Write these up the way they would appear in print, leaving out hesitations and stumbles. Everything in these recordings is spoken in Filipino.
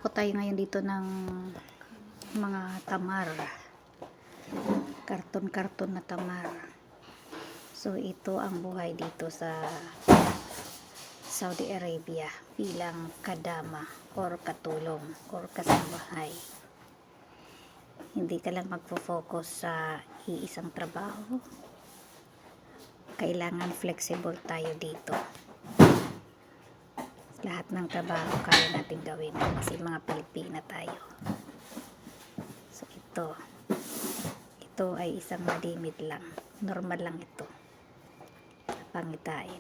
Mag-aako tayo ngayon dito ng mga tamar. Karton-karton na tamar. So, ito ang buhay dito sa Saudi Arabia bilang kadama or katulong or kasambahay. Hindi ka lang magfo-focus sa iisang trabaho. Kailangan flexible tayo dito. Lahat ng trabaho kaya natin gawin kasi mga Pilipina tayo. So ito ay isang madimit lang, normal lang ito, pangitain,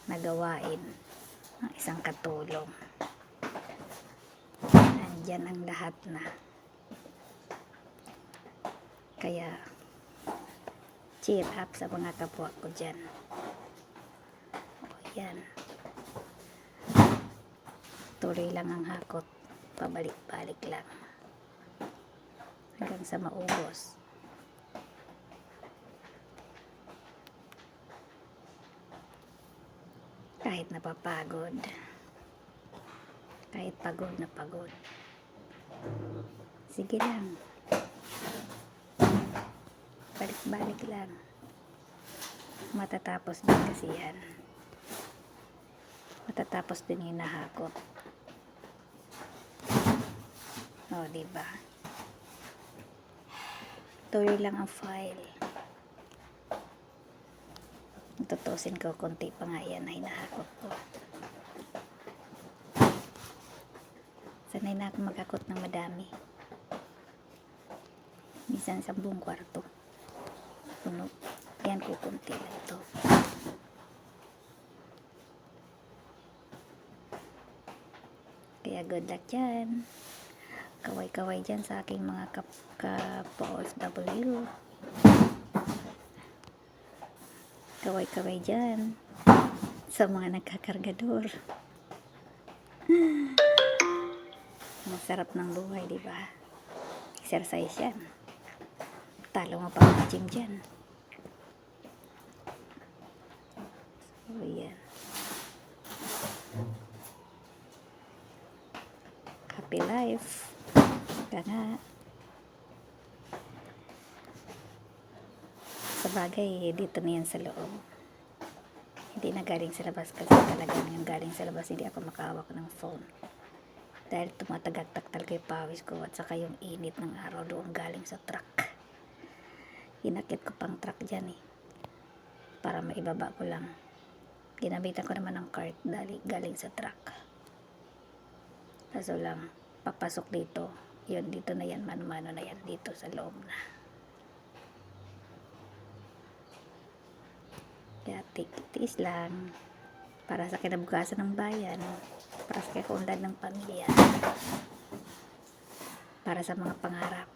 nagawain ng isang katulong. Nandyan ang lahat na, kaya cheer up sa mga kapwa ko dyan. O yan, tuloy lang ang hakot, pabalik-balik lang hanggang sa maubos. Kahit napapagod, kahit pagod na pagod, sige lang, balik-balik lang, matatapos din kasi yan, matatapos din yung nahakot. O, diba? Tuloy lang ang file. Tutusin ko, konti pa nga yan na hinahakot ko. Sanay na ako mag-akot ng madami. Minsan 10 kwarto. Puno. Yan, kukunti lang ito. Kaya good luck dyan. Kaway-kaway dyan sa aking mga ka-OFW. Kaway-kaway dyan sa mga nagkakargador. Masarap ng buhay, diba? Exercise yan. Talo mo pa ang gym dyan. So, yan. Happy life. Nga. Sa bagay, dito na yan sa loob. Hindi na galing sa labas kasi talagang yung galing sa labas hindi ako makahawak ng phone. Dahil tumatagak-tak talaga yung pawis ko at saka yung init ng araw doon galing sa truck. Inakit ko pang truck dyan para maibaba ko lang. Ginamitan ko naman ng cart dahil galing sa truck. Kaso lang, papasok dito. Yun, dito na yan, mano-mano na yan, dito sa loob na. Kaya tiis lang. Para sa kinabukasan ng bayan. Para sa kaunlad ng pamilya. Para sa mga pangarap.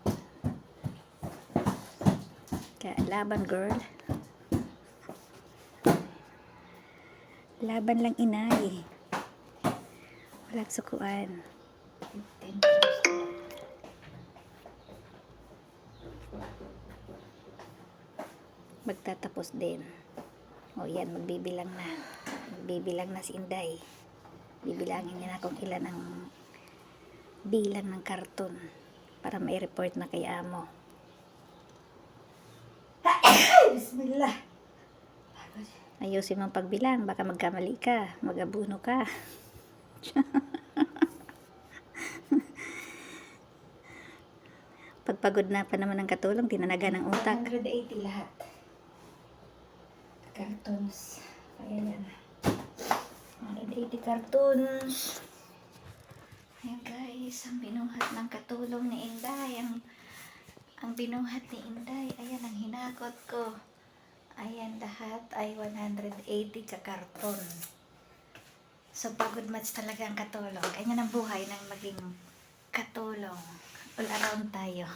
Kaya laban, girl. Laban lang, inay. Walang sukuan. Magtatapos din. O yan, magbibilang na. Magbibilang na si Inday. Bibilangin niya na kung ilan ang bilang ng karton para mai-report na kay amo. Bismillah. Ayusin mong pagbilang, baka magkamali ka, mag-abuno ka. Pagpagod na pa naman ng katulong, tinanaga ng utak. 180 lahat. Cartons. Ayan yan. 180 cartons. Ayan guys, ang binuhat ng katulong ni Inday. Ang binuhat ni Inday. Ayan ang hinakot ko. Ayan, lahat ay 180 ka-karton. So, pagod match talaga ang katulong. Ganyan ang buhay ng maging katulong. All around tayo.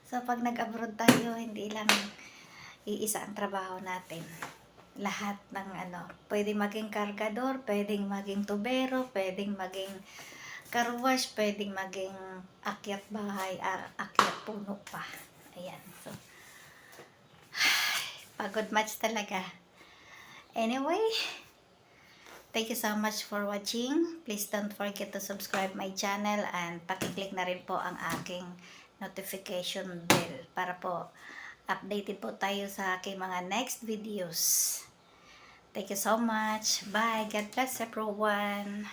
So, pag nag-abroad tayo, hindi lang iisa ang trabaho natin. Lahat ng pwedeng maging kargador, pwedeng maging tubero, pwedeng maging carwash, pwedeng maging akyat bahay, akyat puno pa. Ayan. So, pagod match talaga. Anyway, Thank you so much for watching. Please don't forget to subscribe my channel and pakiclick na rin po ang aking notification bell para po updated po tayo sa aking mga next videos. Thank you so much. Bye. God bless everyone.